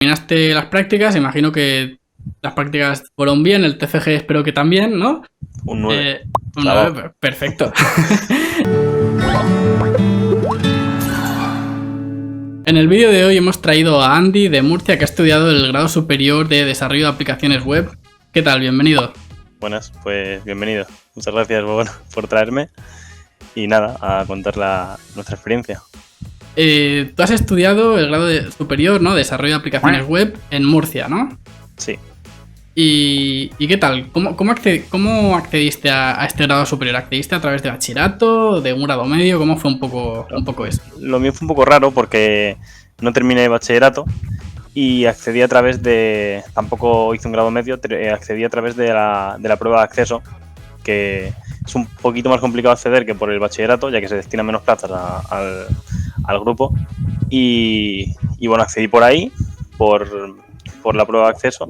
Terminaste las prácticas, imagino que las prácticas fueron bien, el TFG espero que también, ¿no? Un 9. Un 9, perfecto. En el vídeo de hoy hemos traído a Andy de Murcia, que ha estudiado el grado superior de desarrollo de aplicaciones web. ¿Qué tal? Bienvenido. Buenas, pues bienvenido. Muchas gracias por traerme y nada, a contar nuestra experiencia. Tú has estudiado el grado superior, ¿no? Desarrollo de aplicaciones web en Murcia, ¿no? Sí. ¿Y qué tal? ¿Cómo accediste a este grado superior? ¿Accediste a través de bachillerato, de un grado medio? ¿Cómo fue un poco eso? Lo mío fue un poco raro porque no terminé bachillerato y accedí a través de... Tampoco hice un grado medio, accedí a través de la prueba de acceso, que es un poquito más complicado acceder que por el bachillerato, ya que se destinan menos plazas al grupo. Y bueno, accedí por ahí, por la prueba de acceso.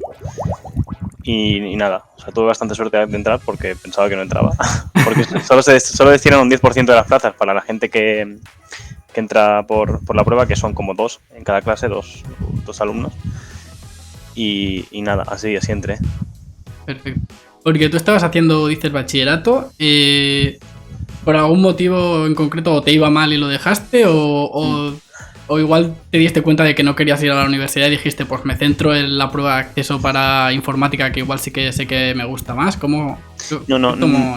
Y nada, o sea, tuve bastante suerte de entrar porque pensaba que no entraba. Porque solo destinan un 10% de las plazas para la gente que entra por la prueba, que son como 2 en cada clase, dos alumnos. Y nada, así entré. Perfecto. Porque tú estabas haciendo, dices, bachillerato, ¿por algún motivo en concreto o te iba mal y lo dejaste o igual te diste cuenta de que no querías ir a la universidad y dijiste, pues me centro en la prueba de acceso para informática, que igual sí que sé que me gusta más? ¿Cómo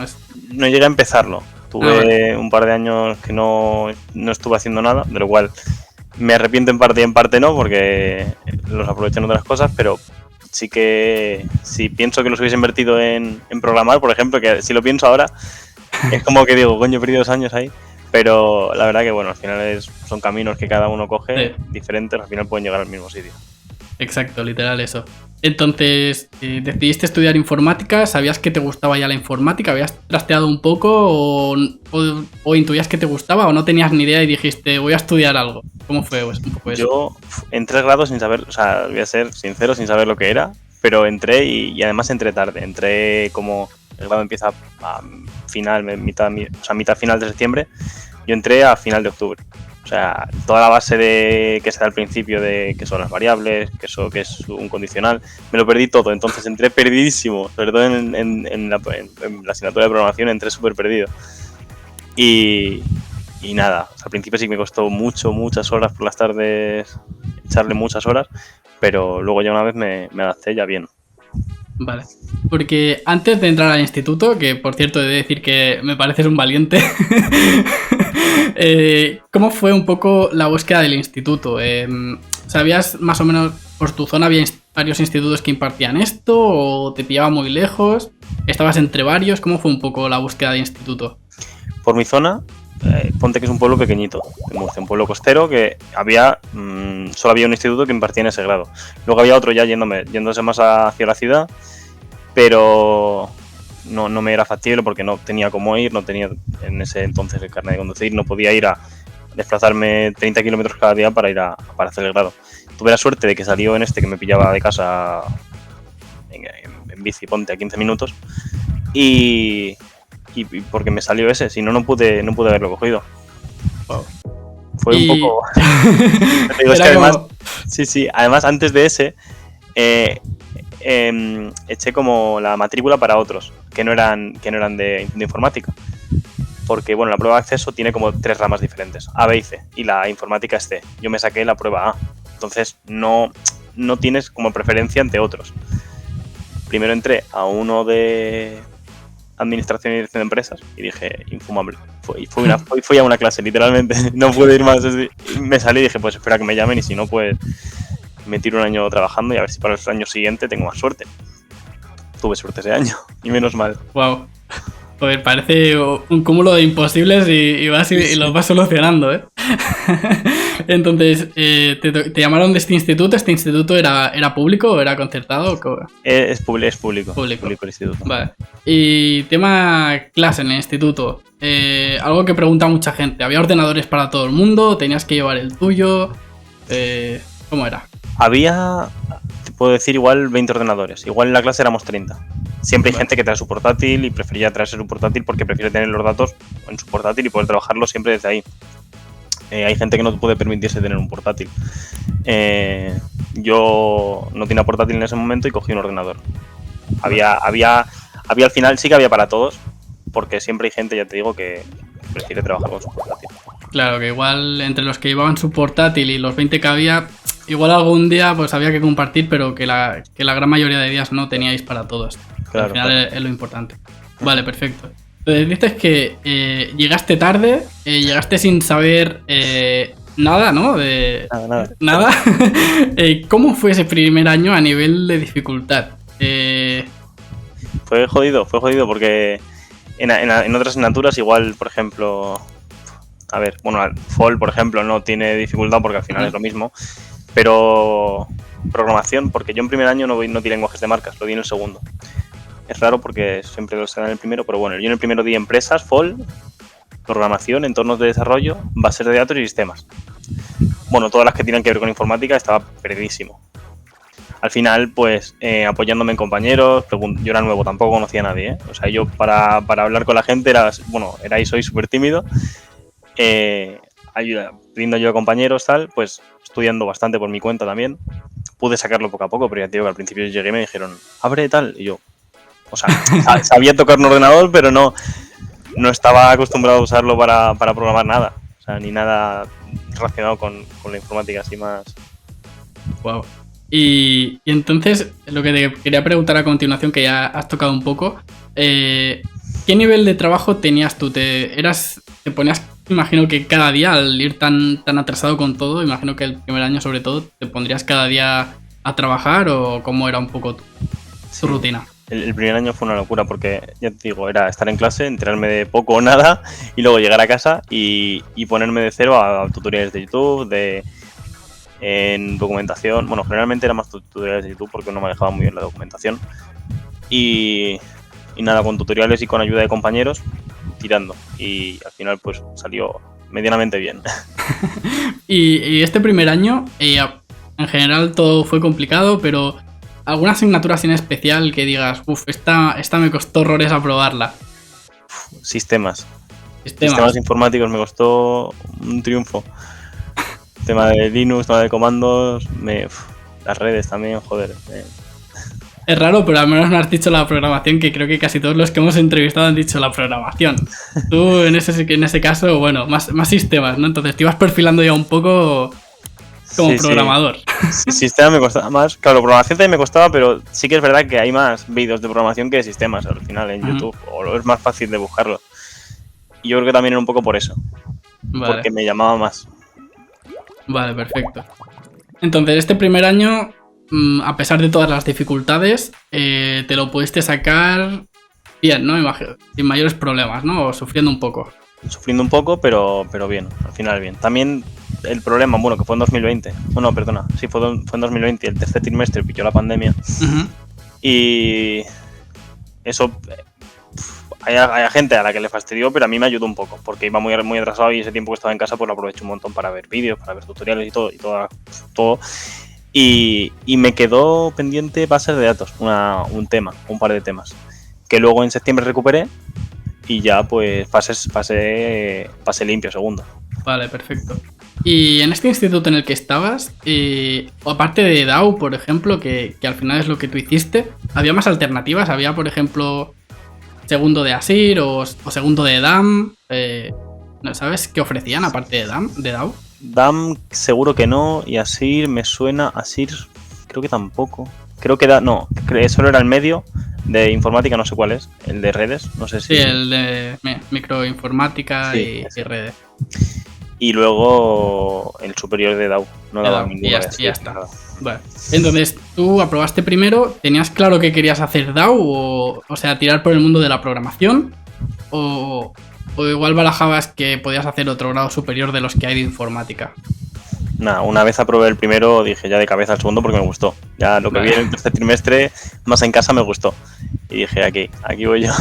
es? No llegué a empezarlo. Tuve un par de años que no estuve haciendo nada, de lo cual me arrepiento en parte y en parte no, porque los aproveché en otras cosas, pero sí que si pienso que los hubiese invertido en programar, por ejemplo, que si lo pienso ahora, es como que digo, coño, he perdido 2 años ahí. Pero la verdad que bueno, al final son caminos que cada uno coge, diferentes, al final pueden llegar al mismo sitio. Exacto, literal eso. Entonces, decidiste estudiar informática, ¿sabías que te gustaba ya la informática? ¿Habías trasteado un poco o intuías que te gustaba o no tenías ni idea y dijiste, voy a estudiar algo? ¿Cómo fue un poco eso? Yo entré al grado sin saber, o sea, voy a ser sincero, sin saber lo que era, pero entré y además entré tarde. Entré como el grado empieza a mitad final de septiembre, yo entré a final de octubre. O sea, toda la base que se da al principio de que son las variables, que es un condicional, me lo perdí todo. Entonces entré perdidísimo, sobre todo en la asignatura de programación entré súper perdido. Y nada, o sea, al principio sí que me costó muchas horas por las tardes, echarle muchas horas, pero luego ya una vez me adapté ya bien. Vale, porque antes de entrar al instituto, que por cierto he de decir que me pareces un valiente, ¿cómo fue un poco la búsqueda del instituto? ¿Sabías más o menos por tu zona había varios institutos que impartían esto o te pillaba muy lejos? ¿Estabas entre varios? ¿Cómo fue un poco la búsqueda de instituto? Por mi zona, ponte que es un pueblo pequeñito, en Murcia, un pueblo costero que solo había un instituto que impartía en ese grado. Luego había otro ya yéndose más hacia la ciudad, pero no me era factible porque no tenía cómo ir, no tenía en ese entonces el carnet de conducir, no podía ir a desplazarme 30 kilómetros cada día para hacer el grado. Tuve la suerte de que salió en que me pillaba de casa en bici, ponte a 15 minutos, y porque me salió ese, si no pude haberlo cogido. Wow. Fue un poco... Digo, es que además, sí, además antes de ese eché como la matrícula para otros que no eran de informática, porque bueno, la prueba de acceso tiene como 3 ramas diferentes, A, B y C, y la informática es C. Yo me saqué la prueba A, entonces no tienes como preferencia ante otros. Primero entré a uno de administración y dirección de empresas y dije, infumable. Fui a una clase, literalmente, no pude ir más. Me salí y dije, pues espera que me llamen y si no, pues me tiro un año trabajando y a ver si para el año siguiente tengo más suerte. Tuve suerte ese año y menos mal. Wow. Pues parece un cúmulo de imposibles y los vas solucionando, ¿eh? Entonces, ¿te llamaron de este instituto? ¿Este instituto era público o era concertado? Es público. Público el instituto. Vale. Y tema clase en el instituto. Algo que pregunta mucha gente. ¿Había ordenadores para todo el mundo? ¿Tenías que llevar el tuyo? ¿Cómo era? Había, te puedo decir, igual 20 ordenadores. Igual en la clase éramos 30. Siempre hay gente que trae su portátil y prefería traerse su portátil porque prefiere tener los datos en su portátil y poder trabajarlos siempre desde ahí. hay gente que no puede permitirse tener un portátil. Yo no tenía portátil en ese momento y cogí un ordenador. Había al final, sí que había para todos, porque siempre hay gente, ya te digo, que prefiere trabajar con su portátil. Claro, que igual entre los que llevaban su portátil y los 20 que había, igual algún día pues había que compartir, pero que la gran mayoría de días no teníais para todos. Claro, al final es lo importante. Vale, perfecto. Entonces dices que llegaste tarde, llegaste sin saber nada, ¿no? Nada. ¿Cómo fue ese primer año a nivel de dificultad? Fue jodido porque en otras asignaturas igual, por ejemplo, a ver, bueno, FOL, por ejemplo, no tiene dificultad porque al final es lo mismo, pero programación, porque yo en primer año no di lenguajes de marcas, lo di en el segundo. Es raro porque siempre lo dan en el primero, pero bueno, yo en el primero di empresas, FOL, programación, entornos de desarrollo, bases de datos y sistemas. Bueno, todas las que tienen que ver con informática estaba perdidísimo. Al final, pues, apoyándome en compañeros, yo era nuevo, tampoco conocía a nadie, ¿eh? O sea, yo para hablar con la gente era y soy súper tímido, pidiendo ayuda a compañeros, tal, pues, estudiando bastante por mi cuenta también. Pude sacarlo poco a poco, pero ya te digo que al principio llegué y me dijeron, abre tal, y yo, o sea, sabía tocar un ordenador, pero no estaba acostumbrado a usarlo para programar nada, o sea, ni nada relacionado con la informática así más. Wow. Y entonces, lo que te quería preguntar a continuación, que ya has tocado un poco, ¿qué nivel de trabajo tenías tú? ¿Te ponías, imagino que cada día, al ir tan atrasado con todo, imagino que el primer año sobre todo, te pondrías cada día a trabajar o cómo era un poco tu rutina? El primer año fue una locura porque, ya te digo, era estar en clase, enterarme de poco o nada y luego llegar a casa y ponerme de cero a tutoriales de YouTube, en documentación. Bueno, generalmente era más tutoriales de YouTube porque no manejaba muy bien la documentación. Y nada, con tutoriales y con ayuda de compañeros, tirando. Y al final pues salió medianamente bien. Y este primer año, en general todo fue complicado, pero ¿alguna asignatura en especial que digas, esta me costó horrores aprobarla? Sistemas informáticos me costó un triunfo. Tema de Linux, tema de comandos, las redes también, joder. Es raro, pero al menos me has dicho la programación, que creo que casi todos los que hemos entrevistado han dicho la programación. Tú en ese caso, bueno, más sistemas, ¿no? Entonces te ibas perfilando ya un poco como programador. Sí, sistemas me costaba más. Claro, programación también me costaba, pero sí que es verdad que hay más vídeos de programación que de sistemas al final en YouTube, o es más fácil de buscarlo. Y yo creo que también era un poco por eso, porque me llamaba más. Vale, perfecto. Entonces, este primer año, a pesar de todas las dificultades, te lo pudiste sacar bien, ¿no? Imagino, sin mayores problemas, ¿no? O sufriendo un poco. Sufriendo un poco, pero bien, al final bien. También el problema, bueno, que fue en 2020. Bueno, perdona, sí, fue en 2020, el tercer trimestre pilló la pandemia. Uh-huh. Y eso... Hay gente a la que le fastidió, pero a mí me ayudó un poco, porque iba muy, muy atrasado y ese tiempo que estaba en casa pues lo aproveché un montón para ver vídeos, para ver tutoriales y todo. Y me quedó pendiente bases de datos, un par de temas, que luego en septiembre recuperé y ya pues pasé limpio segundo. Vale, perfecto. Y en este instituto en el que estabas, aparte de DAO, por ejemplo, que al final es lo que tú hiciste, ¿había más alternativas? ¿Había, por ejemplo, segundo de ASIR o segundo de DAM? ¿No sabes qué ofrecían aparte de DAO? DAM seguro que no, y ASIR me suena. ASIR creo que tampoco. Creo que solo era el medio de informática, no sé cuál es, el de redes, no sé si... Sí, el de microinformática y redes. Y luego el superior de DAO, no daba ninguna. Ya está. Vale. Entonces, tú aprobaste primero, ¿tenías claro que querías hacer DAO o sea, tirar por el mundo de la programación? ¿O igual barajabas que podías hacer otro grado superior de los que hay de informática? Nada, una vez aprobé el primero, dije ya de cabeza al segundo porque me gustó. Ya lo que vi en el tercer trimestre, más en casa, me gustó. Y dije, aquí voy yo.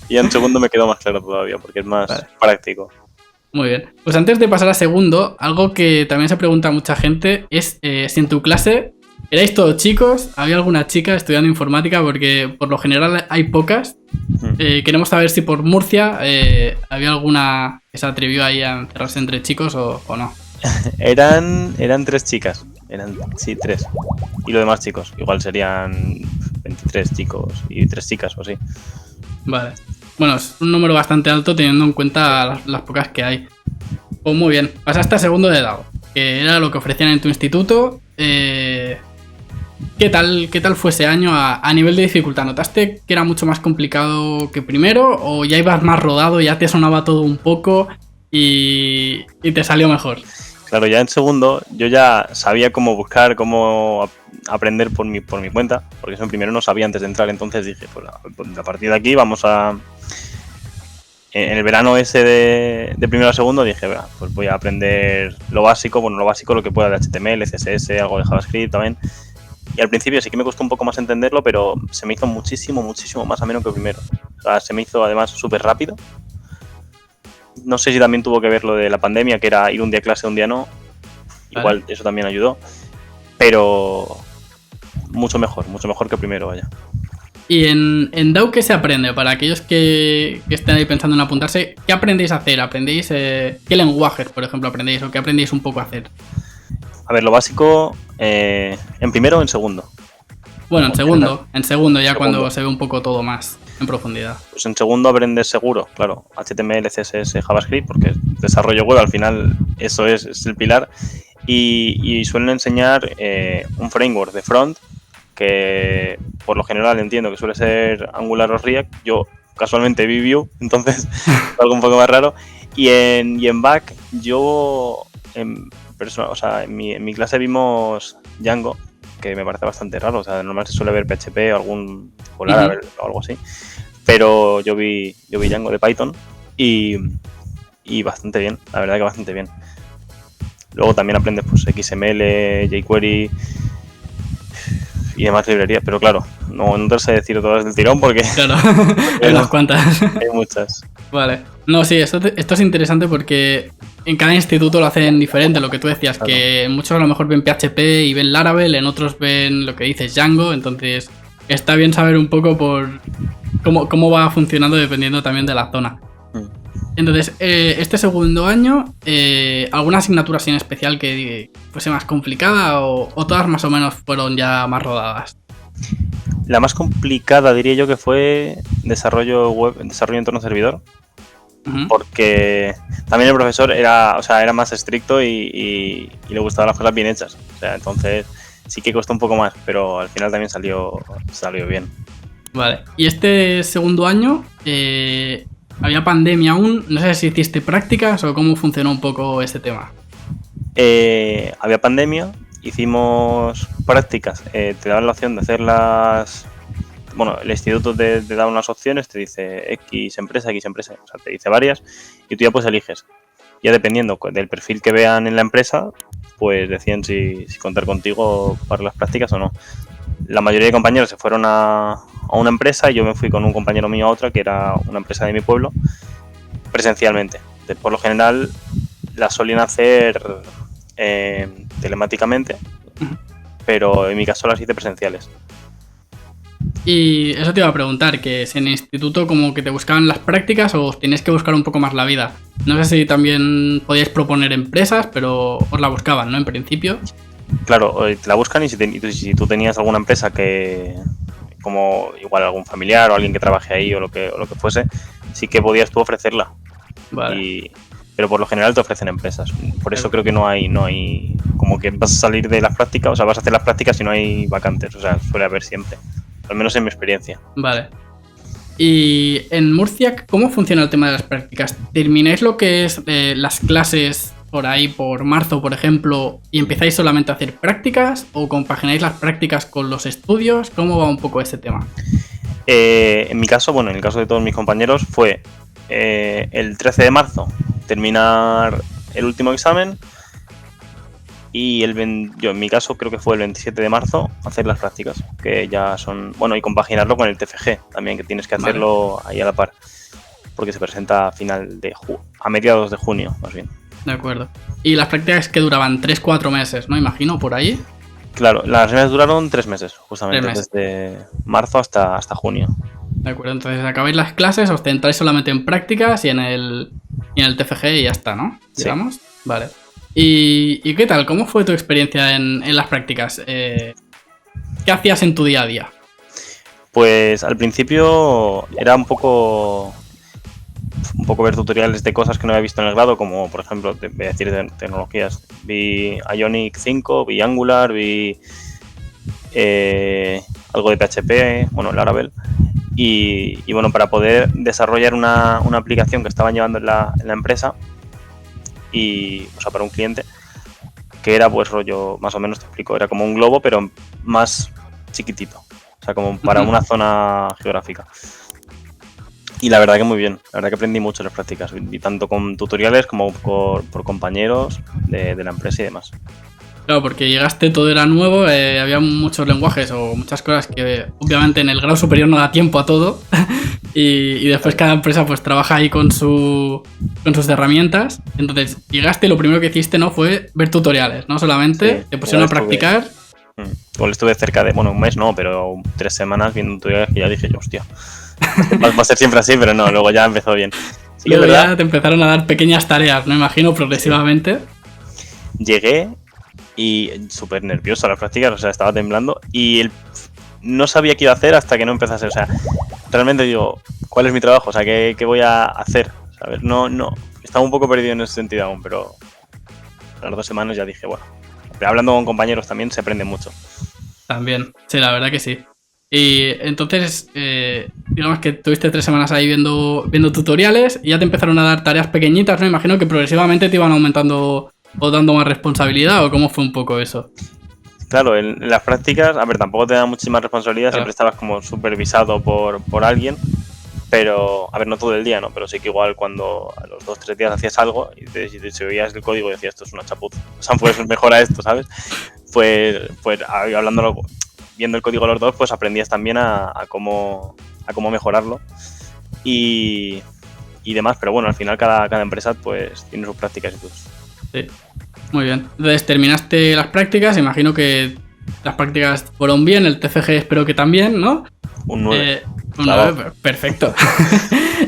Y en segundo me quedó más claro todavía porque es más práctico. Muy bien. Pues antes de pasar a segundo, algo que también se pregunta a mucha gente es si en tu clase erais todos chicos, había alguna chica estudiando informática, porque por lo general hay pocas. Queremos saber si por Murcia había alguna que se atrevió ahí a encerrarse entre chicos o no. Eran 3 chicas. Sí, 3. Y lo demás chicos. Igual serían 23 chicos y 3 chicas o así. Vale. Bueno, es un número bastante alto teniendo en cuenta las pocas que hay. Pues muy bien. Pasaste a segundo de dado, que era lo que ofrecían en tu instituto. ¿Qué tal fue ese año a nivel de dificultad? ¿Notaste que era mucho más complicado que primero? ¿O ya ibas más rodado, ya te sonaba todo un poco y te salió mejor? Claro, ya en segundo yo ya sabía cómo buscar, cómo aprender por mi cuenta, porque eso en primero no sabía antes de entrar, entonces dije, pues a partir de aquí vamos a... En el verano ese de primero a segundo dije, pues voy a aprender lo básico, lo que pueda de HTML, CSS, algo de JavaScript también. Y al principio sí que me costó un poco más entenderlo, pero se me hizo muchísimo más ameno que primero. O sea, se me hizo además súper rápido. No sé si también tuvo que ver lo de la pandemia, que era ir un día a clase, un día no. Igual eso también ayudó. Pero mucho mejor que primero, vaya. ¿Y en DAO qué se aprende? Para aquellos que estén ahí pensando en apuntarse, ¿qué aprendéis a hacer? ¿Aprendéis qué lenguajes, por ejemplo, aprendéis o qué aprendéis un poco a hacer? A ver, lo básico en primero o en segundo. Bueno, en segundo ya cuando se ve un poco todo más en profundidad. Pues en segundo aprendes seguro, claro, HTML, CSS, JavaScript, porque desarrollo web al final eso es el pilar. Y suelen enseñar un framework de front que por lo general entiendo que suele ser Angular o React. Yo casualmente vi Vue, entonces algo un poco más raro. Y en back yo en mi clase vimos Django, que me parece bastante raro. O sea, normal se suele ver PHP o algún Laravel o algo así. Pero yo vi Django de Python y bastante bien, la verdad que bastante bien. Luego también aprendes pues XML, jQuery y demás librerías, pero claro, no te sé decir todas del tirón porque... Claro, hay unas cuantas. Hay muchas. Vale. No, sí, esto es interesante porque en cada instituto lo hacen diferente, lo que tú decías, claro. Que muchos a lo mejor ven PHP y ven Laravel, en otros ven lo que dices Django, entonces está bien saber un poco por cómo va funcionando dependiendo también de la zona. Entonces, este segundo año, ¿alguna asignatura así en especial que fuese más complicada o todas más o menos fueron ya más rodadas? La más complicada diría yo que fue desarrollo web, desarrollo entorno servidor, porque también el profesor era más estricto y le gustaban las cosas bien hechas. O sea, entonces sí que costó un poco más, pero al final también salió bien. Vale. Y este segundo año... había pandemia aún, no sé si hiciste prácticas o cómo funcionó un poco este tema. Había pandemia, hicimos prácticas, te daban la opción de hacerlas. Bueno, el instituto te da unas opciones, te dice X empresa, o sea, te dice varias y tú ya pues eliges. Ya dependiendo del perfil que vean en la empresa, pues deciden si contar contigo para las prácticas o no. La mayoría de compañeros se fueron a una empresa y yo me fui con un compañero mío a otra, que era una empresa de mi pueblo, presencialmente. Por lo general las solían hacer telemáticamente, pero en mi caso las hice presenciales. Y eso te iba a preguntar, que si en el instituto como que te buscaban las prácticas o tenías que buscar un poco más la vida. No sé si también podíais proponer empresas, pero os la buscaban, ¿no? En principio. Claro, te la buscan y si tú tenías alguna empresa que, como igual algún familiar o alguien que trabaje ahí o lo que fuese, sí que podías tú ofrecerla. Vale. Pero por lo general te ofrecen empresas. Por eso creo que no hay como que vas a salir de las prácticas, o sea, vas a hacer las prácticas y no hay vacantes, o sea, suele haber siempre, al menos en mi experiencia. Vale. Y en Murcia, ¿cómo funciona el tema de las prácticas? ¿Termináis lo que es las clases por ahí, por marzo, por ejemplo, y empezáis solamente a hacer prácticas o compagináis las prácticas con los estudios? ¿Cómo va un poco ese tema? En mi caso, bueno, en el caso de todos mis compañeros, fue el 13 de marzo terminar el último examen y yo en mi caso creo que fue el 27 de marzo hacer las prácticas, que ya son, bueno, y compaginarlo con el TFG también, que tienes que hacerlo ahí a la par, porque se presenta a mediados de junio, más bien. De acuerdo. Y las prácticas que duraban 3-4 meses, ¿no? Imagino, por ahí. Claro, las reuniones duraron 3 meses, justamente, 3 meses. Desde marzo hasta junio. De acuerdo, entonces acabáis las clases, os centráis solamente en prácticas y en el y en el TFG y ya está, ¿no? Sí. Digamos. Vale. ¿Y qué tal? ¿Cómo fue tu experiencia en las prácticas? ¿Qué hacías en tu día a día? Pues al principio era un poco ver tutoriales de cosas que no había visto en el grado, como por ejemplo, te voy a decir de tecnologías. Vi Ionic 5, vi Angular, vi algo de PHP, bueno, Laravel. Y bueno, para poder desarrollar una aplicación que estaban llevando en la empresa, y, o sea, para un cliente, que era pues rollo, más o menos te explico, era como un globo, pero más chiquitito. O sea, como para una zona geográfica. Y la verdad que muy bien, la verdad que aprendí mucho en las prácticas, y tanto con tutoriales como por compañeros de la empresa y demás. Claro, porque llegaste, todo era nuevo, había muchos lenguajes o muchas cosas que obviamente en el grado superior no da tiempo a todo y después cada empresa pues trabaja ahí con sus herramientas. Entonces llegaste y lo primero que hiciste, ¿no? Fue ver tutoriales, no solamente Sí, te pusieron a practicar. Igual estuve cerca de, bueno, un mes no, pero 3 semanas viendo tutoriales que ya dije yo, hostia, va a ser siempre así, pero no, luego ya empezó bien. Sí, Luego ya te empezaron a dar pequeñas tareas, me imagino, progresivamente. Llegué y súper nervioso a las prácticas, o sea, estaba temblando y no sabía qué iba a hacer hasta que no empezase. O sea, realmente digo, ¿cuál es mi trabajo? O sea, ¿qué voy a hacer? ¿Sabes? No, estaba un poco perdido en ese sentido aún, pero a las 2 semanas ya dije, bueno, pero hablando con compañeros también se aprende mucho. También, sí, la verdad que sí. Y entonces, digamos que tuviste 3 semanas ahí viendo tutoriales y ya te empezaron a dar tareas pequeñitas, ¿no? Imagino que progresivamente te iban aumentando o dando más responsabilidad, ¿o cómo fue un poco eso? Claro, en las prácticas, a ver, tampoco te da muchísima responsabilidad, Claro. siempre estabas como supervisado por alguien, pero, a ver, no todo el día, ¿no? Pero sí que igual cuando a los 2-3 días hacías algo y te veías el código y decías, esto es una chapuza, o sea, pues mejora esto, ¿sabes? Pues hablándolo, viendo el código los dos, pues aprendías también a cómo mejorarlo y demás, pero bueno, al final cada empresa pues tiene sus prácticas y sus... Sí, muy bien. Entonces terminaste las prácticas, imagino que las prácticas fueron bien, el TFG espero que también, ¿no? Un 9. Un Claro. 9, perfecto.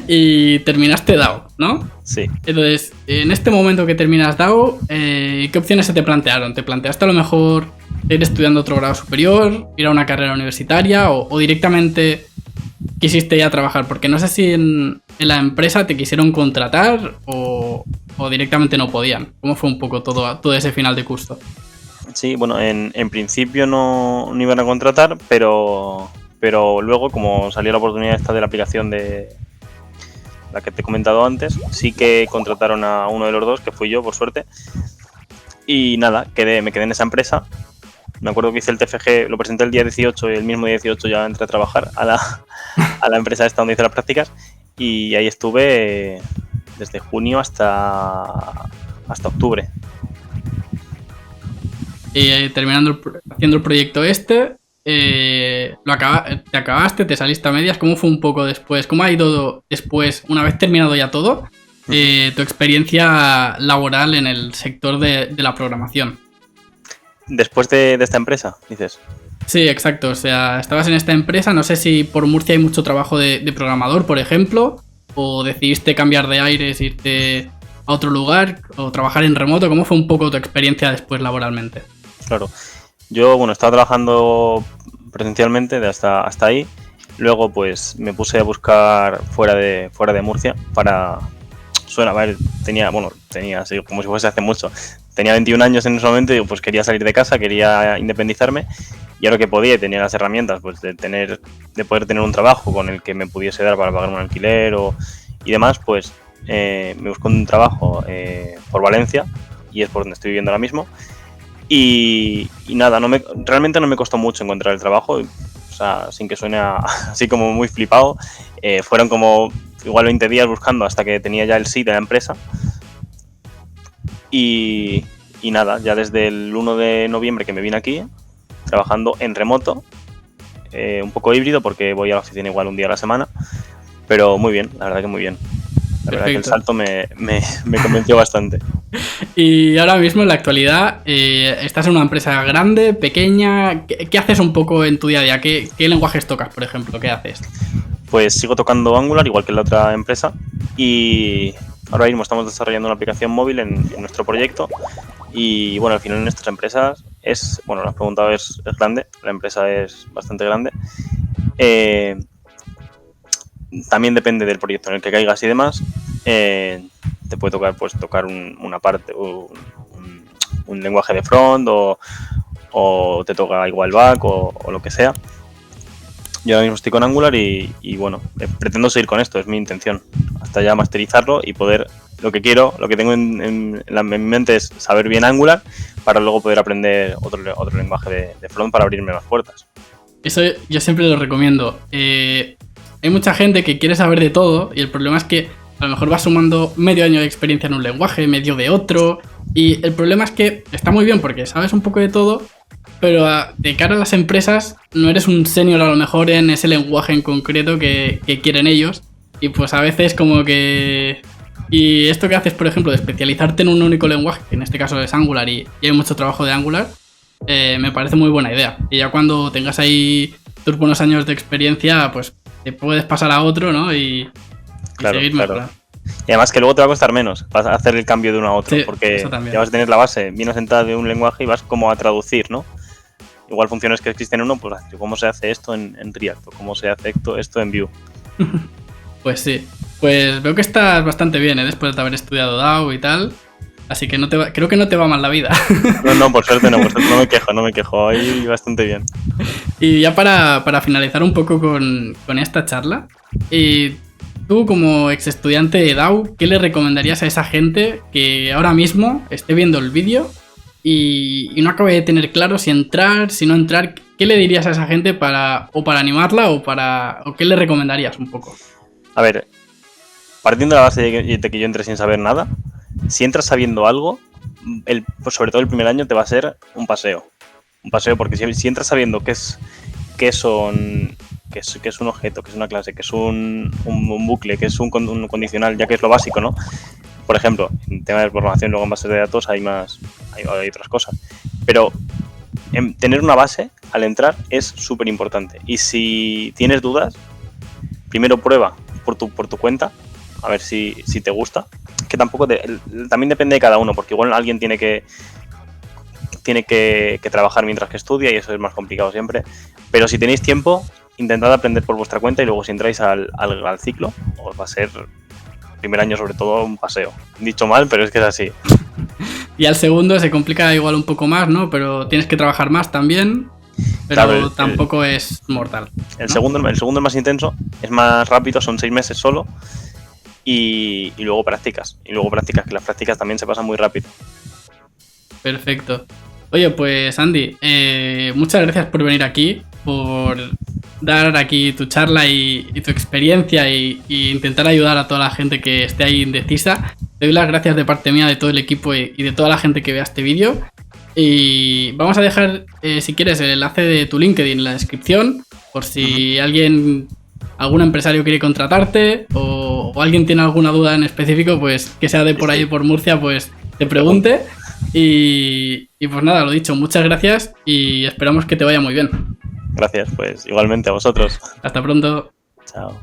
Y terminaste DAO, ¿no? Sí. Entonces, en este momento que terminas DAO, ¿qué opciones se te plantearon? ¿Te planteaste a lo mejor ir estudiando otro grado superior, ir a una carrera universitaria o directamente quisiste ya trabajar? Porque no sé si en la empresa te quisieron contratar o directamente no podían. ¿Cómo fue un poco todo ese final de curso? Sí, bueno, en principio no iban a contratar, pero luego, como salió la oportunidad esta de la aplicación de la que te he comentado antes, sí que contrataron a uno de los dos, que fui yo, por suerte. Y nada, me quedé en esa empresa. Me acuerdo que hice el TFG, lo presenté el día 18 y el mismo día 18 ya entré a trabajar a la empresa esta donde hice las prácticas. Y ahí estuve desde junio hasta octubre. Y terminando haciendo el proyecto te acabaste, te saliste a medias. ¿Cómo fue un poco después? ¿Cómo ha ido después, una vez terminado ya todo, tu experiencia laboral en el sector de la programación? Después de esta empresa, dices. Sí, exacto. O sea, estabas en esta empresa, no sé si por Murcia hay mucho trabajo de programador, por ejemplo, o decidiste cambiar de aires, irte a otro lugar o trabajar en remoto. ¿Cómo fue un poco tu experiencia después laboralmente? Claro. Yo, bueno, estaba trabajando presencialmente hasta ahí. Luego, pues, me puse a buscar fuera de Murcia para... Suena, a ver, tenía, así como si fuese hace mucho. Tenía 21 años en ese momento y pues quería salir de casa, quería independizarme. Y ahora que podía y tenía las herramientas pues de poder tener un trabajo con el que me pudiese dar para pagar un alquiler y demás, pues me busqué un trabajo por Valencia y es por donde estoy viviendo ahora mismo. Y nada, realmente no me costó mucho encontrar el trabajo, o sea, sin que suene así como muy flipado. Fueron como igual 20 días buscando hasta que tenía ya el sí de la empresa. Y nada, ya desde el 1 de noviembre que me vine aquí, trabajando en remoto, un poco híbrido porque voy a la oficina igual un día a la semana, pero muy bien, la verdad que muy bien. La verdad que el salto me convenció bastante. Y ahora mismo, en la actualidad, estás en una empresa grande, pequeña. ¿Qué haces un poco en tu día a día? ¿Qué lenguajes tocas, por ejemplo? ¿Qué haces? Pues sigo tocando Angular, igual que en la otra empresa, y Ahora mismo estamos desarrollando una aplicación móvil en nuestro proyecto y bueno, al final en nuestras empresas bueno, lo has preguntado, es grande, la empresa es bastante grande. También depende del proyecto en el que caigas y demás. Te puede tocar pues una parte, un lenguaje de front o te toca igual back o lo que sea. Yo ahora mismo estoy con Angular y bueno, pretendo seguir con esto, es mi intención, hasta ya masterizarlo y poder, lo que tengo en mi mente es saber bien Angular para luego poder aprender otro lenguaje de front para abrirme más puertas. Eso yo siempre lo recomiendo. Hay mucha gente que quiere saber de todo y el problema es que a lo mejor vas sumando medio año de experiencia en un lenguaje, medio de otro, y el problema es que está muy bien porque sabes un poco de todo, pero de cara a las empresas no eres un senior a lo mejor en ese lenguaje en concreto que quieren ellos, y pues a veces como que... Y esto que haces, por ejemplo, de especializarte en un único lenguaje, que en este caso es Angular y hay mucho trabajo de Angular, me parece muy buena idea. Y ya cuando tengas ahí tus buenos años de experiencia, pues te puedes pasar a otro, ¿no? Y seguir mejorando. Y además que luego te va a costar menos, vas a hacer el cambio de uno a otro, Sí, porque ya vas a tener la base bien asentada de un lenguaje y vas como a traducir, ¿no? Igual funciones que existen en uno, pues cómo se hace esto en React, o cómo se hace esto en Vue. Pues sí, pues veo que estás bastante bien, después de haber estudiado DAO y tal, así que creo que no te va mal la vida. No, por suerte no me quejo, ahí bastante bien. Y ya para finalizar un poco con esta charla, tú como ex estudiante de DAO, ¿qué le recomendarías a esa gente que ahora mismo esté viendo el vídeo y no acabe de tener claro si entrar, si no entrar? ¿Qué le dirías a esa gente para animarla o qué le recomendarías un poco? A ver, partiendo de la base de que yo entre sin saber nada, si entras sabiendo algo, pues sobre todo el primer año te va a ser un paseo. Un paseo porque si entras sabiendo qué es un objeto, qué es una clase, qué es un bucle, qué es un condicional, ya que es lo básico, ¿no? Por ejemplo, en tema de programación, luego en bases de datos hay otras cosas. Pero tener una base al entrar es súper importante. Y si tienes dudas, primero prueba por tu cuenta, a ver si te gusta. Que tampoco también depende de cada uno, porque igual alguien tiene que trabajar mientras que estudia y eso es más complicado siempre. Pero si tenéis tiempo, intentad aprender por vuestra cuenta y luego si entráis al ciclo, os va a ser, primer año sobre todo, un paseo. Dicho mal, pero es que es así. Y al segundo se complica igual un poco más, ¿no? Pero tienes que trabajar más también, pero claro, tampoco es mortal, ¿no? El segundo es más intenso, es más rápido, son 6 meses solo y luego practicas. Y luego practicas, que las prácticas también se pasan muy rápido. Perfecto. Oye, pues Andy, muchas gracias por venir aquí, por dar aquí tu charla y tu experiencia y intentar ayudar a toda la gente que esté ahí indecisa. Te doy las gracias de parte mía, de todo el equipo y de toda la gente que vea este vídeo. Y vamos a dejar, si quieres, el enlace de tu LinkedIn en la descripción, por si algún empresario quiere contratarte o alguien tiene alguna duda en específico, pues que sea de por ahí, por Murcia, pues te pregunte. Y pues nada, lo dicho, muchas gracias y esperamos que te vaya muy bien. Gracias, pues igualmente a vosotros. Hasta pronto. Chao.